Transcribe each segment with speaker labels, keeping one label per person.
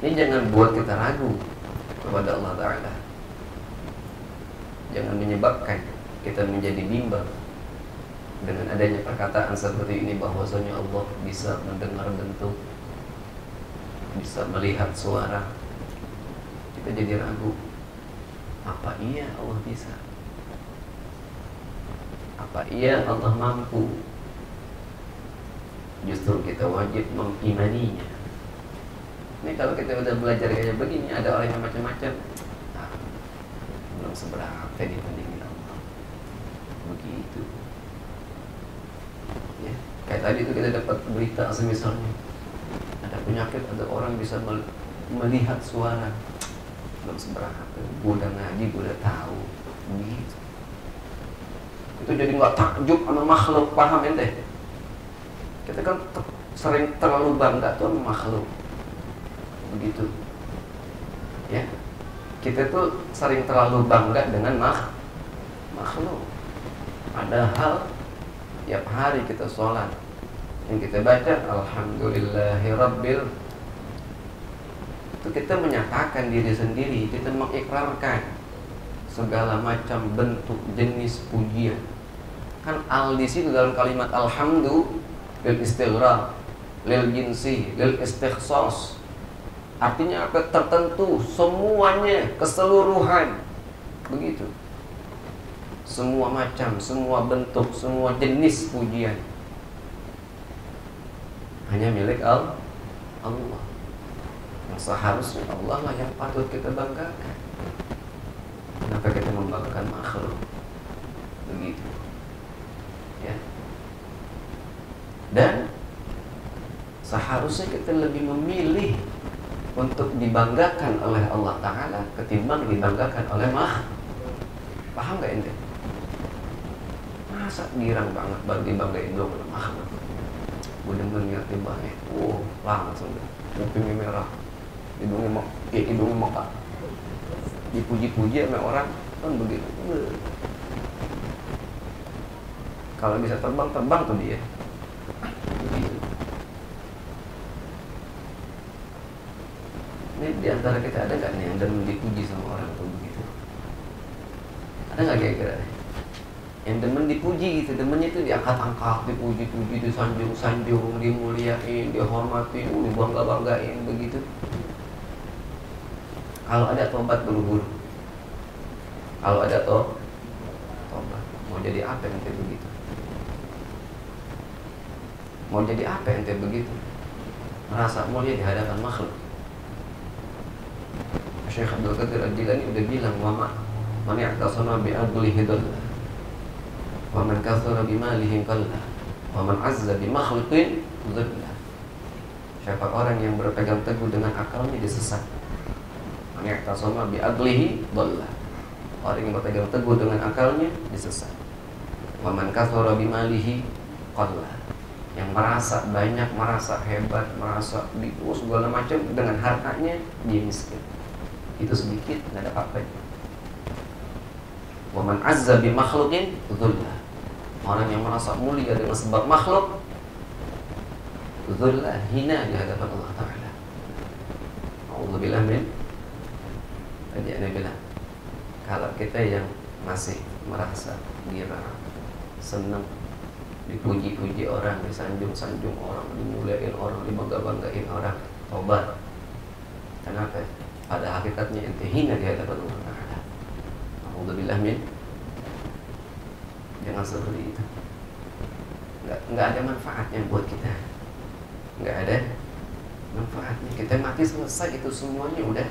Speaker 1: Ini jangan buat kita ragu kepada Allah Ta'ala. Jangan menyebabkan kita menjadi bimbang dengan adanya perkataan seperti ini, bahwasanya Allah bisa mendengar bentuk, bisa melihat suara. Kita jadi ragu, apa iya Allah bisa? Apa iya Allah mampu? Justru kita wajib mengimaninya. Ini kalau kita udah belajar kayak begini, ada orang yang macam-macam, belum seberapa dibandingin Allah. Begitu. Ya, kayak tadi itu kita dapat berita misalnya ada penyakit, ada orang bisa melihat suara, belum seberapa. Gue udah ngaji, gue udah tahu. Begitu. Itu jadi nggak takjub sama makhluk, paham ente? Kita kan sering terlalu bangga tuh sama makhluk. Begitu. Ya. Kita tuh sering terlalu bangga dengan makhluk. Padahal tiap hari kita sholat, yang kita baca Alhamdulillahirabbil, itu kita menyatakan diri sendiri, kita mengikrarkan segala macam bentuk jenis pujian. Kan al di situ dalam kalimat alhamdu lil istighraq, lil jinsi, lil istikhsas. Artinya apa? Tertentu, semuanya, keseluruhan. Begitu. Semua macam, semua bentuk, semua jenis pujian hanya milik Allah. Yang seharusnya Allah lah yang patut kita banggakan. Kenapa kita membanggakan makhluk? Begitu. Ya. Dan seharusnya kita lebih memilih untuk dibanggakan oleh Allah Ta'ala ketimbang dibanggakan oleh makhluk. Paham gak ente? Masa girang banget dibanggain dong oleh makhluk? Gue demen ngeliatin banget. Langsung deh, kupingnya merah, hidungnya mekar, dipuji-puji sama orang kan begitu. Kalau bisa terbang tuh dia. Begitu. Ini diantara kita ada nggak nih yang demen dipuji sama orang tuh begitu? Ada nggak kira-kira? Yang demen dipuji gitu, demennya itu diangkat-angkat, dipuji-puji, disanjung-sanjung, dimuliain, dihormatin, dibangga-banggain begitu. Kalau ada tobat buru-buru. Kalau ada tobat, mau jadi apa ente begitu? Mau jadi apa ente begitu? Merasa mulia di hadapan makhluk. Syekh Abdul Qadir Al-Jilani udah bilang, man ya'tasama bi'adlihi dhallah, wa man kathara bimalihi qalla, wa man azza bimakhluqin dhalla. Siapa orang yang berpegang teguh dengan akalnya disesat. Man ya'tasama bi'adlihi dhallah. Orang yang berpegang teguh dengan akalnya disesat. Wa man kathara bimalihi qalla. Yang merasa banyak, merasa hebat, merasa segala macam dengan hartanya, dia miskin. Itu sedikit, nggak ada apa-apa. Wa man azza bi makhluqin dhullah. Orang yang merasa mulia dengan sebab makhluk, dhullah, hina di hadapan Allah Ta'ala. A'udzubillah min. Tadi Anda bilang, kalau kita yang masih merasa girang, senang, dipuji-puji orang, disanjung-sanjung orang, dimuliain orang, dibangga-banggain orang, tobat. Kenapa? Pada hakikatnya ente hina di hadapan Allah Ta'ala. Alhamdulillah min. Jangan seperti itu. Nggak ada manfaatnya buat kita. Nggak ada manfaatnya. Kita mati selesai, itu semuanya udah.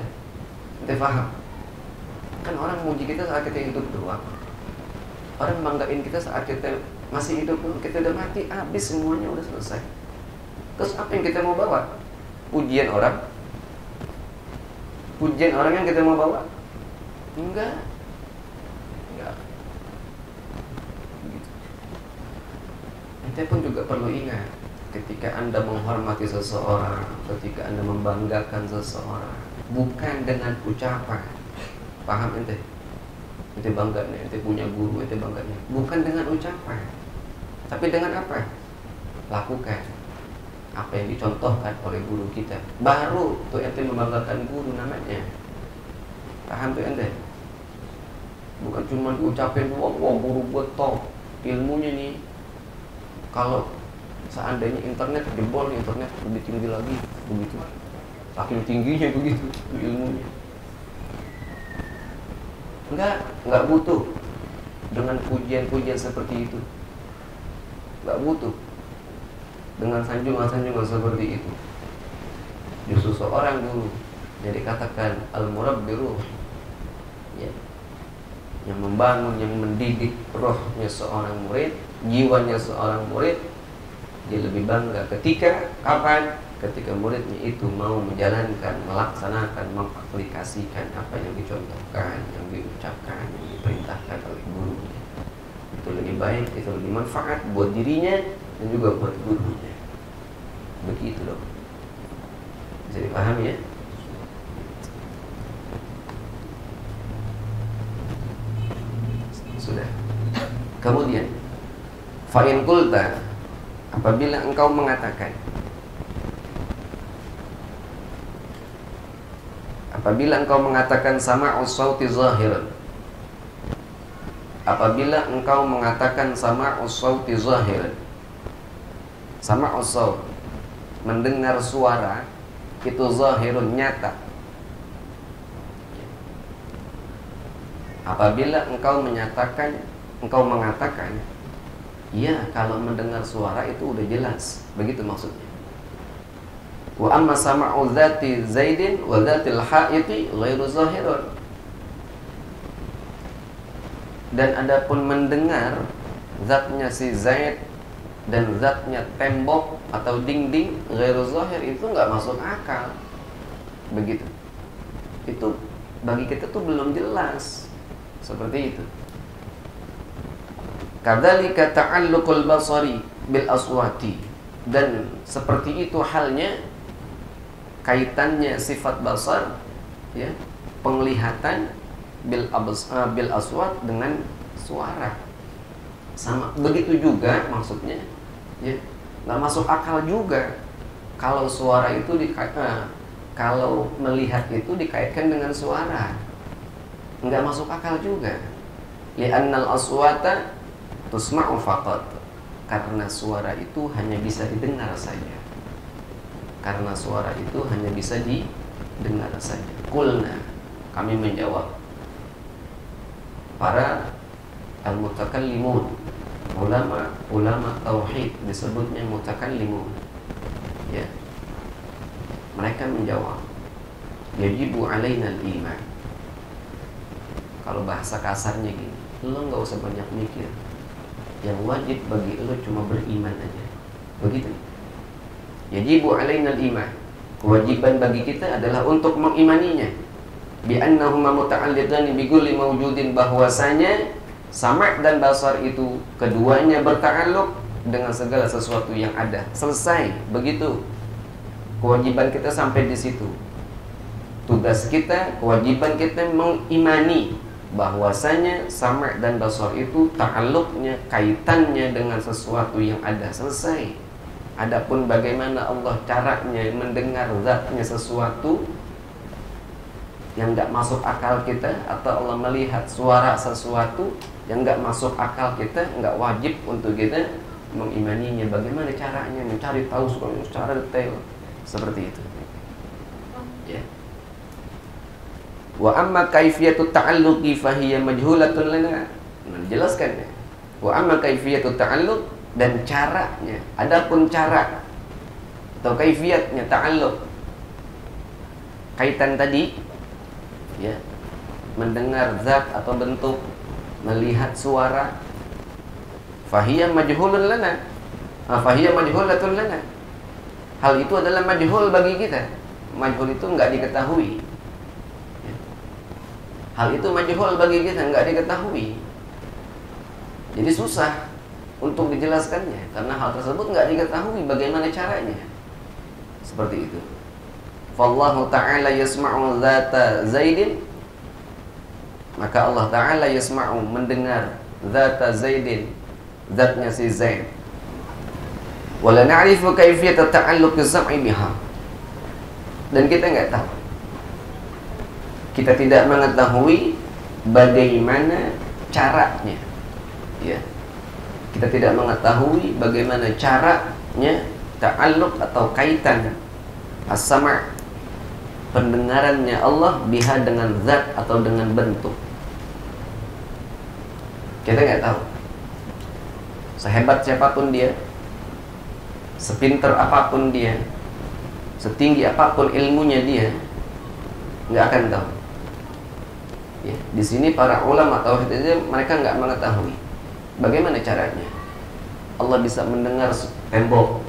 Speaker 1: Ente paham? Kan orang muji kita saat kita hidup doang. Orang banggain kita saat kita masih hidup doang. Kita udah mati, habis semuanya udah selesai. Terus apa yang kita mau bawa? Pujian orang? Pujian orang yang kita mau bawa? Enggak. Begitu. Ente pun juga perlu ingat, ketika Anda menghormati seseorang, ketika Anda membanggakan seseorang, bukan dengan ucapan. Paham ente? Ente bangga nih, ente punya guru, ente bangga nih. Bukan dengan ucapan, tapi dengan apa? Lakukan. apa yang dicontohkan oleh guru kita. Baru tuh ente membanggakan guru namanya. Paham tuh ente? Bukan cuma diucapin doang, wah guru gue top ilmunya nih. Kalau seandainya internet jebol, internet lebih tinggi lagi, begitu. Saking tingginya begitu ilmunya. Enggak butuh dengan pujian-pujian seperti itu. Enggak butuh dengan sanjungan-sanjungan seperti itu. Justru seorang guru jadi katakan al-murabbiru, ya, yang membangun, yang mendidik rohnya seorang murid, jiwanya seorang murid. Dia lebih bangga ketika kapan? Ketika muridnya itu mau menjalankan, melaksanakan, mengaplikasikan apa yang dicontohkan, yang diucapkan, yang diperintahkan oleh gurunya. Itu lebih baik, itu lebih manfaat buat dirinya dan juga buat gurunya. Begitu loh. Bisa dipahami ya? Sudah. Kemudian fa'in qulta, apabila engkau mengatakan, sama'us sauti zahiran, apabila engkau mengatakan sama'us sauti zahiran, sama'us saut, mendengar suara itu zahirun, nyata. Apabila engkau mengatakan, ya, kalau mendengar suara itu udah jelas, begitu maksudnya. Wa amma sama'u dzati Zaidin wa dzatil haiti ghairu zahirun. Dan adapun mendengar zatnya si Zaid dan zatnya tembok atau dinding, ghairu zahir, itu enggak masuk akal. Begitu. Itu bagi kita tuh belum jelas. Seperti itu. Kadzalika ta'alluqul basari bil aswati, dan seperti itu halnya kaitannya sifat basar, ya, penglihatan bil aswat dengan suara. Sama begitu juga maksudnya, ya, nggak masuk akal juga kalau suara itu kalau melihat itu dikaitkan dengan suara, nggak masuk akal juga. Li'annal aswata tusma'u faqat, karena suara itu hanya bisa didengar saja. Karena suara itu hanya bisa didengar saja. Qulna, kami menjawab, para al-mutakallimun, ulama tauhid disebutnya mutakallimun, ya, mereka menjawab, yajibu alaina al-iman. Kalau bahasa kasarnya gini, lo nggak usah banyak mikir, yang wajib bagi lo cuma beriman aja, begitu. Yajibu alaina al-iman, kewajiban bagi kita adalah untuk mengimaninya. Bi annahuma muta'alliqan bi kulli mawjudin, bahwasanya sama' dan basar itu keduanya berta'alluq dengan segala sesuatu yang ada. Selesai, begitu. Kewajiban kita sampai di situ. Tugas kita, kewajiban kita mengimani bahwasanya sama' dan basar itu ta'alluqnya, kaitannya dengan sesuatu yang ada. Selesai. Adapun bagaimana Allah caranya mendengar zatnya sesuatu yang enggak masuk akal kita, atau Allah melihat suara sesuatu yang enggak masuk akal kita, enggak wajib untuk kita mengimaninya. Bagaimana caranya mencari tahu secara detail seperti itu, ya. Wa amma kaifiyatu ta'alluqi fahiya majhulatun lana. Dijelaskan ya. Wa amma kaifiyatu ta'alluq, dan caranya, adapun cara atau kaifiyatnya ta'alluq, kaitan tadi, ya, mendengar zat atau bentuk, melihat suara, fahiya majhulun lana, fahiya majhulatun lana. Hal itu adalah majhul bagi kita. Majhul itu enggak diketahui, ya. Hal itu majhul bagi kita, enggak diketahui. Jadi susah untuk dijelaskannya, karena hal tersebut nggak diketahui bagaimana caranya. Seperti itu. Fallahu ta'ala yasma'u dzata Zaidin, maka Allah Ta'ala yasma'u, mendengar dzata Zaidin, zatnya si Zaid. Wala na'rifu kaifiyata ta'alluq az-zam'i biha. Dan kita nggak tahu. Kita tidak mengetahui bagaimana caranya. Ya. Kita tidak mengetahui bagaimana caranya ta'alluq atau kaitan as-sam', pendengarannya Allah, biha dengan zat atau dengan bentuk. Kita nggak tahu. Sehebat siapapun dia, sepinter apapun dia, setinggi apapun ilmunya dia, nggak akan tahu. Ya, di sini para ulama tauhid itu mereka nggak mengetahui bagaimana caranya. Allah bisa mendengar tembok,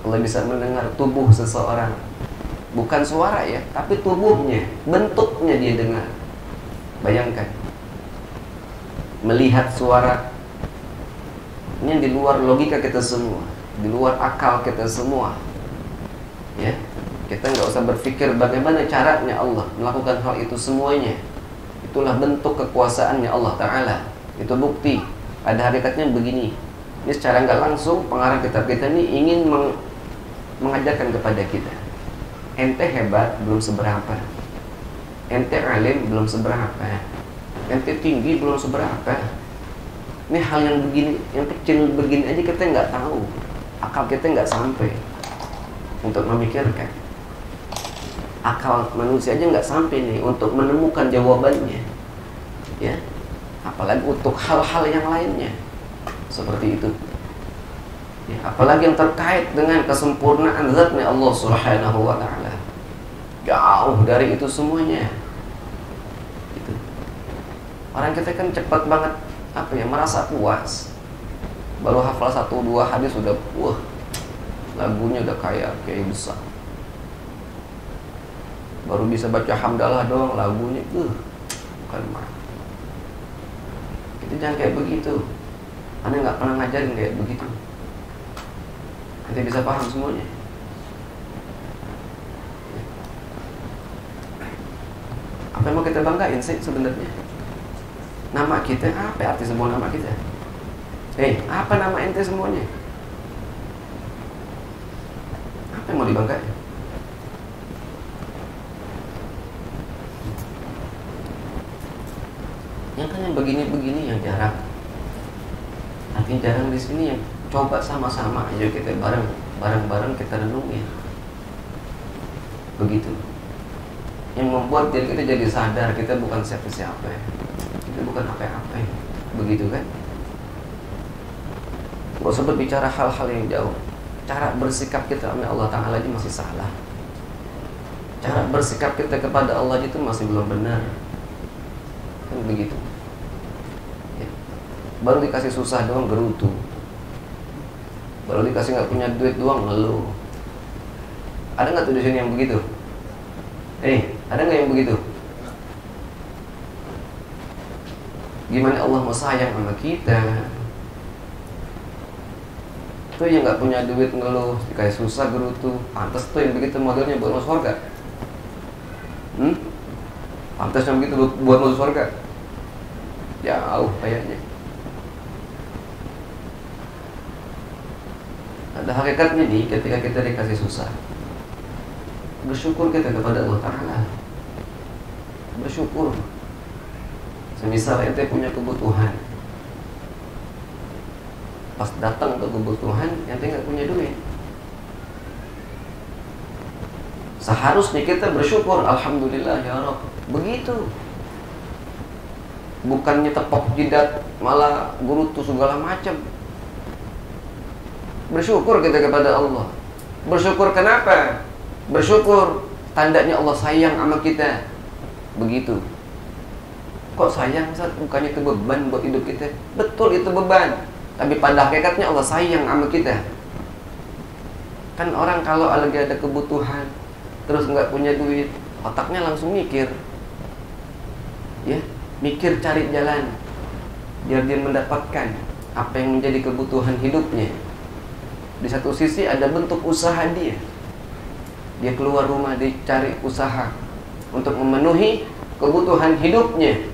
Speaker 1: Allah bisa mendengar tubuh seseorang, bukan suara ya, tapi tubuhnya, bentuknya dia dengar. Bayangkan, melihat suara ini di luar logika kita semua, di luar akal kita semua. Ya, kita nggak usah berpikir bagaimana caranya Allah melakukan hal itu semuanya. Itulah bentuk kekuasaannya Allah Ta'ala. Itu bukti. Ada hakikatnya begini. Ini secara nggak langsung pengarang kitab kita ini ingin mengajarkan kepada kita. Ente hebat belum seberapa. Ente alim belum seberapa. Ente tinggi belum seberapa. Ini hal yang begini, yang kecil begini aja kita nggak tahu. Akal kita nggak sampai untuk memikirkan. Akal manusia aja nggak sampai nih untuk menemukan jawabannya, ya. Apalagi untuk hal-hal yang lainnya seperti itu. Ya, apalagi yang terkait dengan kesempurnaan zatnya Allah Subhanahu wa Ta'ala. Jauh dari itu semuanya. Itu. Orang kita kan cepat banget merasa puas. Baru hafal 1-2 hadis sudah wah, lagunya udah kayak besar. Baru bisa baca hamdalah doang lagunya bukan main. Itu jangan kayak begitu. Anda nggak pernah ngajarin kayak begitu. Nanti bisa paham semuanya. Apa yang mau kita banggain sih sebenarnya? Nama kita apa arti sebuah nama kita? Apa nama ente semuanya? Apa yang mau dibanggain? Yang kan yang begini-begini yang jarang. Artinya jarang di sini yang coba sama-sama aja kita bareng-bareng kita renungin. Begitu. Yang membuat diri kita jadi sadar kita bukan siapa-siapa. Kita bukan apa-apa. Begitu kan? Gak usah berbicara hal-hal yang jauh. Cara bersikap kita sama Allah Ta'ala aja masih salah. Cara bersikap kita kepada Allah itu masih belum benar. Kan begitu ya. Baru dikasih susah doang gerutu. Baru dikasih nggak punya duit doang ngeluh. Ada nggak tuh di sini yang begitu? Ada nggak yang begitu? Gimana Allah mau sayang sama kita? Tuh yang nggak punya duit ngeluh, dikasih susah gerutu. Pantas tuh yang begitu modelnya buat masuk surga. Pantas yang begitu buat masuk surga. Jauh kayaknya. Ada hakikatnya nih ketika kita dikasih susah. Bersyukur kita kepada Allah Ta'ala. Bersyukur. Semisal ente punya kebutuhan, pas datang ke kebutuhan ente nggak punya duit, seharusnya kita bersyukur, alhamdulillah ya Rabb. Begitu. Bukannya tepok jidat malah gerutu segala macam. Bersyukur kita kepada Allah. Bersyukur kenapa? Bersyukur tandanya Allah sayang sama kita. Begitu. Kok sayang Ustaz? Bukannya itu beban buat hidup kita? Betul itu beban. Tapi pada hakikatnya Allah sayang sama kita. Kan orang kalau lagi ada kebutuhan terus nggak punya duit, otaknya langsung mikir. Ya, mikir cari jalan biar dia mendapatkan apa yang menjadi kebutuhan hidupnya. Di satu sisi ada bentuk usaha dia. Dia keluar rumah, dia cari usaha untuk memenuhi kebutuhan hidupnya.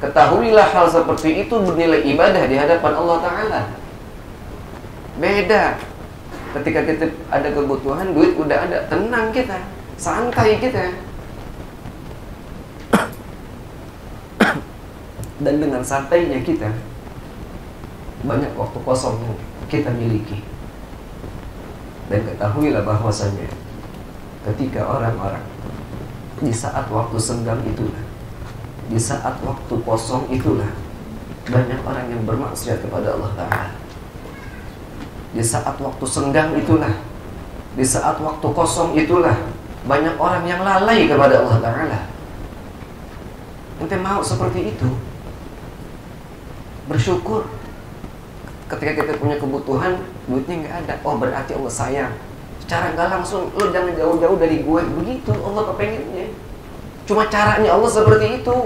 Speaker 1: Ketahuilah hal seperti itu bernilai ibadah di hadapan Allah Ta'ala. Beda Ketika kita ada kebutuhan, duit udah ada, tenang kita, santai kita. Dan dengan santainya kita, banyak waktu kosong yang kita miliki. Dan ketahuilah bahwasanya ketika orang-orang di saat waktu senggang itulah, di saat waktu kosong itulah, banyak orang yang bermaksiat kepada Allah Ta'ala. Di saat waktu senggang itulah, di saat waktu kosong itulah, banyak orang yang lalai kepada Allah Ta'ala. Ente mau seperti itu? Bersyukur. Ketika kita punya kebutuhan, duitnya nggak ada, oh berarti Allah sayang. Secara nggak langsung, lo jangan jauh-jauh dari gue. Begitu Allah kepengennya. Cuma caranya Allah seperti itu.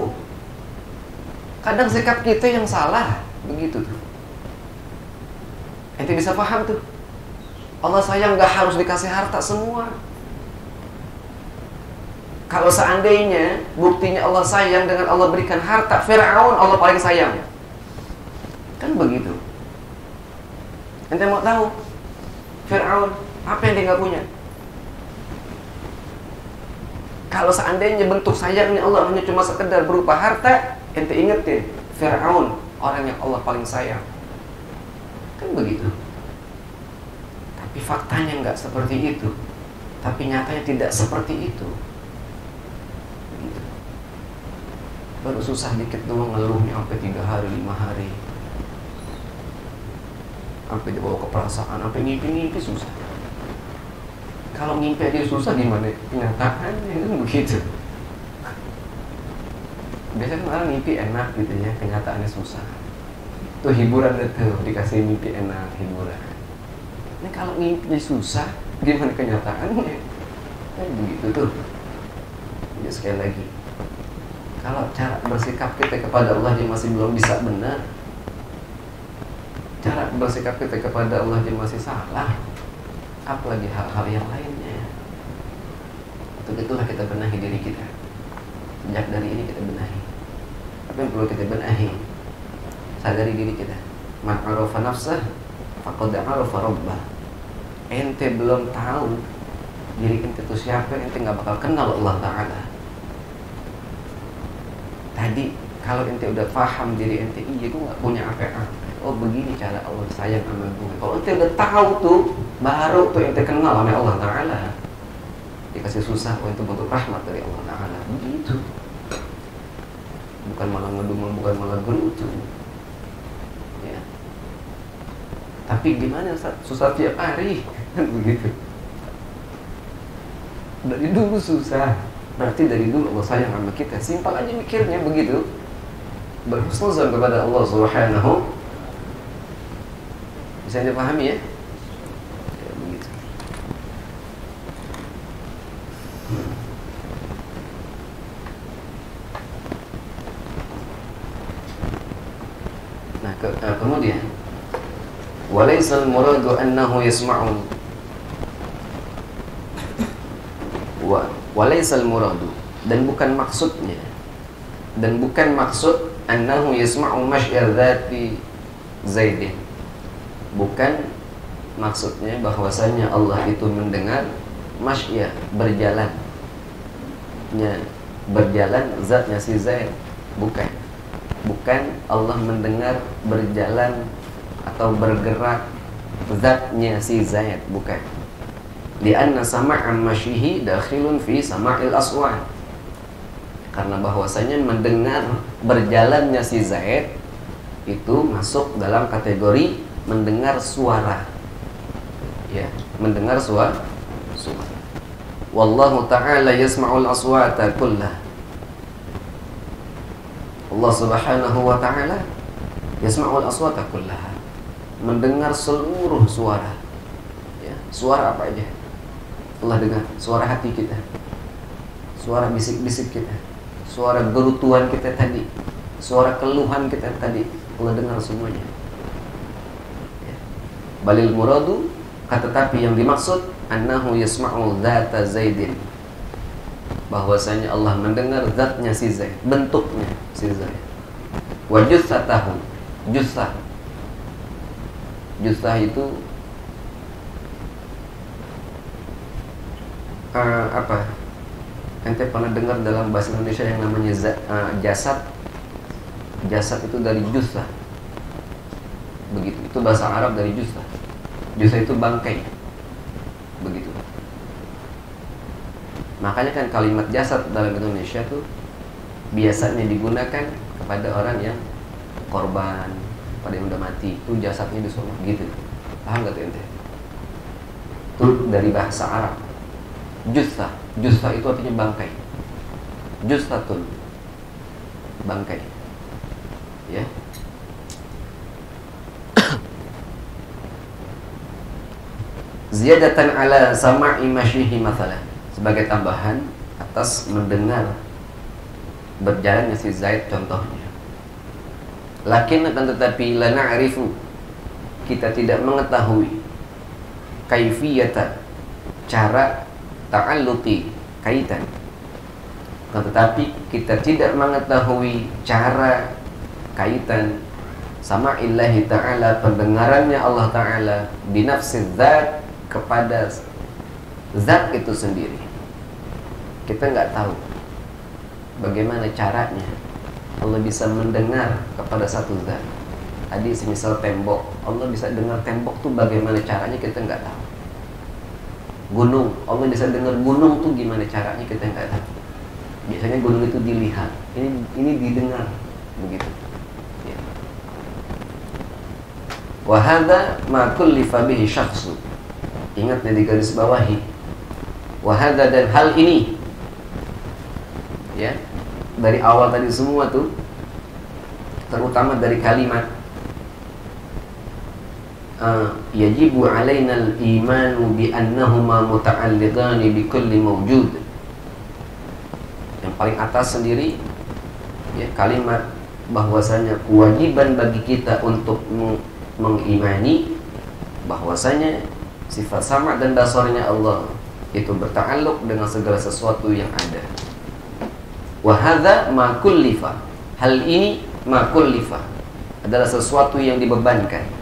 Speaker 1: Kadang sikap kita yang salah. Begitu tuh. Ente bisa paham tuh. Allah sayang nggak harus dikasih harta semua. Kalau seandainya buktinya Allah sayang dengan Allah berikan harta, Fir'aun Allah paling sayang. Kan begitu. Ente mau tahu Fir'aun apa yang dia nggak punya? Kalau seandainya bentuk sayangnya Allah hanya cuma sekedar berupa harta, ente ingetin Fir'aun orang yang Allah paling sayang. Kan begitu. Tapi faktanya nggak seperti itu. Tapi nyatanya tidak seperti itu. Begitu. Baru susah dikit doang ngeluhnya sampai 3 hari, 5 hari. Sampai dibawa ke perasaan, sampai ngimpi-ngimpi susah. Kalau ngimpi aja susah, gimana kenyataannya? Kan begitu. Biasanya kan orang ngimpi enak gitu ya, kenyataannya susah. Itu hiburan itu, dikasih mimpi enak, hiburan. Ini kalau ngimpi susah, gimana kenyataannya? Kan begitu tuh. Jadi sekali lagi, kalau cara bersikap kita kepada Allah yang masih belum bisa benar, cara bersikap kita kepada Allah yang masih salah, apalagi hal-hal yang lainnya. Untuk itulah kita benahi diri kita. Sejak dari ini kita benahi. Apa yang perlu kita benahi? Sadari diri kita. Man arafa nafsah faqad arafa rabbah. Ente belum tahu diri ente itu siapa, ente gak bakal kenal Allah Ta'ala. Tadi kalau ente udah paham diri ente, iya gue gak punya apa-apa, oh begini cara Allah sayang sama gue. Kalau ente udah tahu tuh, baru tuh ente kenal sama Allah Ta'ala. Dikasih susah, oh itu bentuk rahmat dari Allah Ta'ala. Begitu. Bukan malah ngedumel, bukan malah gerutu. Ya. Tapi gimana Ustaz? Susah tiap hari. Begitu. Dari dulu susah, berarti dari dulu Allah sayang sama kita. Simpel aja mikirnya begitu. Berhusnuzan kepada Allah Subhanahu. Bisa dipahami ya? Ya begitu. Nah, kemudian walaysal muradu annahu yasma'un walaysal muradu, dan bukan maksudnya, dan bukan maksud annahu yasma'u masy'a dzati Zaidin. Bukan maksudnya bahwasanya Allah itu mendengar masy'a, berjalannya, berjalan zatnya si Zaid. Bukan. Bukan Allah mendengar berjalan atau bergerak zatnya si Zaid, bukan. Lianna sama'an masyihi dakhilun fi sama'il aswan. Karena bahwasanya mendengar berjalannya si Zaid itu masuk dalam kategori mendengar suara. Ya, mendengar suara. Wallahu ta'ala yasma'ul aswata kullah. Allah Subhanahu wa ta'ala yasma'ul aswata kullaha, mendengar seluruh suara. Ya, suara apa aja Allah dengar. Suara hati kita, suara bisik-bisik kita, suara gerutuan kita tadi, suara keluhan kita tadi, Allah dengar semuanya. Ya. Balil muradu, tetapi yang dimaksud annahu yasma'u dzata Zaidin, bahwasanya Allah mendengar zatnya si Zaid, bentuknya si Zaid. Wa jussatahu, jussah itu apa? Ente pernah dengar dalam bahasa Indonesia yang namanya jasad? Jasad itu dari jusah. Begitu. Itu bahasa Arab dari jusah. Jusah itu bangkai. Begitu. Makanya kan kalimat jasad dalam Indonesia tuh biasanya digunakan kepada orang yang korban, pada yang udah mati. Itu jasadnya disuruh gitu. Paham gak tuh ente? Itu dari bahasa Arab. Jusah. Jusah itu artinya bangkai. Jusatun, bangkai. Ya. Ziyadatan ala sama'i masyihi mathalan, sebagai tambahan atas mendengar berjalannya si Zaid contohnya. Lakin akan tetapi la na'rifu, kita tidak mengetahui kaifiyata, cara ta'alluqi, kaitan. Tetapi kita tidak mengetahui cara kaitan sama illahi ta'ala, pendengarannya Allah Ta'ala binafsi zat, kepada zat itu sendiri. Kita nggak tahu bagaimana caranya Allah bisa mendengar kepada satu zat. Tadi semisal tembok, Allah bisa dengar tembok tuh bagaimana caranya, kita nggak tahu. Gunung, Allah bisa dengar gunung tuh gimana caranya, kita nggak tahu. Biasanya gunung itu dilihat, ini didengar, begitu. Ya. Wa hadza ma kullifa bihi syakhsu. Ingat di garis bawahi. Wa hadza, dan hal ini. Ya. Dari awal tadi semua tuh, terutama dari kalimat yajibu alaina al-imanu bi annahuma muta'alliqani bi kulli mawjud. Yang paling atas sendiri ya, kalimat bahwasanya kewajiban bagi kita untuk mengimani bahwasanya sifat sama dan dasarnya Allah itu berta'alluq dengan segala sesuatu yang ada. Wa hadza ma kullifa, hal ini ma kullifa adalah sesuatu yang dibebankan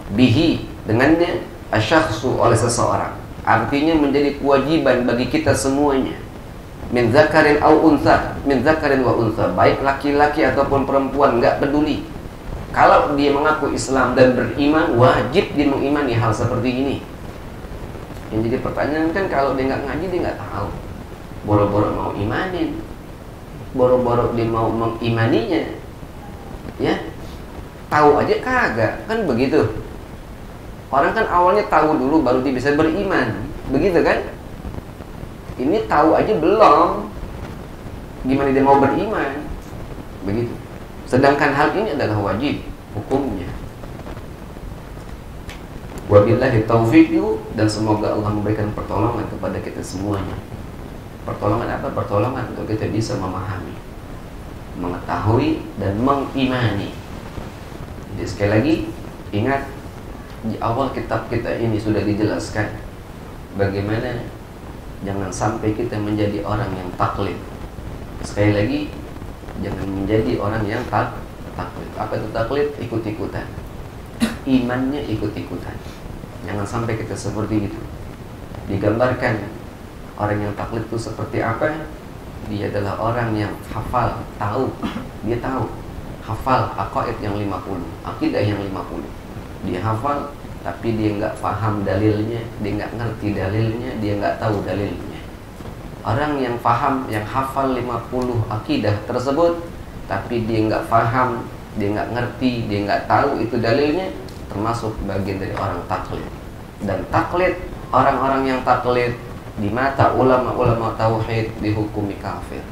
Speaker 1: bihi, dengannya, asyakhsu, oleh seseorang. Artinya menjadi kewajiban bagi kita semuanya. Min zakarin au untha, min zakarin wa untha, baik laki-laki ataupun perempuan, enggak peduli. Kalau dia mengaku Islam dan beriman, wajib dia mengimani hal seperti ini. Yang jadi pertanyaan kan, kalau dia enggak ngaji, dia enggak tahu. Boro-boro mau imanin, boro-boro dia mau mengimaninya, ya tahu aja kagak, kan begitu. Orang kan awalnya tahu dulu baru dia bisa beriman, begitu kan? Ini tahu aja belum, gimana dia mau beriman, begitu. Sedangkan hal ini adalah wajib hukumnya. Wabillahi taufiq, dan semoga Allah memberikan pertolongan kepada kita semuanya. Pertolongan apa? Pertolongan untuk kita bisa memahami, mengetahui, dan mengimani. Jadi sekali lagi ingat, di awal kitab kita ini sudah dijelaskan bagaimana jangan sampai kita menjadi orang yang taklid. Sekali lagi, jangan menjadi orang yang taklid. Apa itu taklid? Ikut-ikutan. Imannya ikut-ikutan. Jangan sampai kita seperti itu. Digambarkan orang yang taklid itu seperti apa? Dia adalah orang yang hafal, tahu. Dia tahu, hafal aqaid yang 50, akidah yang 50. Dia hafal, tapi dia nggak paham dalilnya, dia nggak ngerti dalilnya, dia nggak tahu dalilnya. Orang yang paham, yang hafal 50 akidah tersebut, tapi dia nggak paham, dia nggak ngerti, dia nggak tahu itu dalilnya, termasuk bagian dari orang taklid. Dan taklid, orang-orang yang taklid di mata ulama-ulama tauhid dihukumi kafir.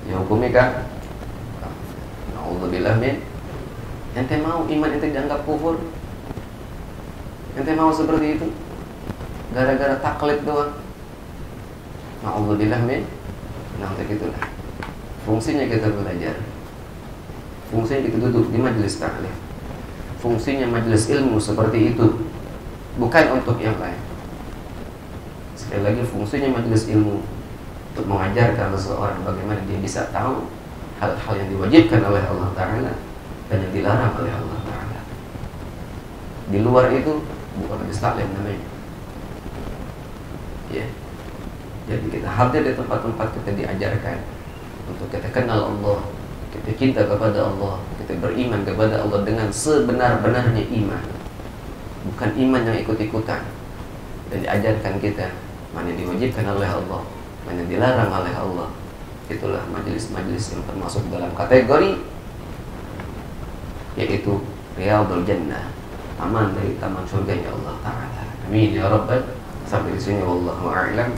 Speaker 1: Dihukumi kafir. Na'udzubillah min. Ente mau iman ente dianggap kufur? Ente mau seperti itu? Gara-gara taklid doang? Na'udzubillah min. Nah, untuk itulah fungsinya kita belajar. Fungsinya kita duduk di majelis ta'lim. Fungsinya majelis ilmu seperti itu, bukan untuk yang lain. Sekali lagi, fungsinya majelis ilmu untuk mengajarkan seseorang bagaimana dia bisa tahu hal-hal yang diwajibkan oleh Allah Ta'ala dan yang dilarang oleh Allah Ta'ala. Di luar itu bukan majelis taklim namanya, ya. Jadi kita hadir di tempat-tempat kita diajarkan untuk kita kenal Allah, kita cinta kepada Allah, kita beriman kepada Allah dengan sebenar-benarnya iman, bukan iman yang ikut-ikutan. Dan diajarkan kita mana yang diwajibkan oleh Allah, mana yang dilarang oleh Allah. Itulah majelis-majelis yang termasuk dalam kategori yaitu Riyadul Jannah, taman dari taman surganya Allah Ta'ala. Amin ya Rabbal. Sampai di sini wallahu a'lam.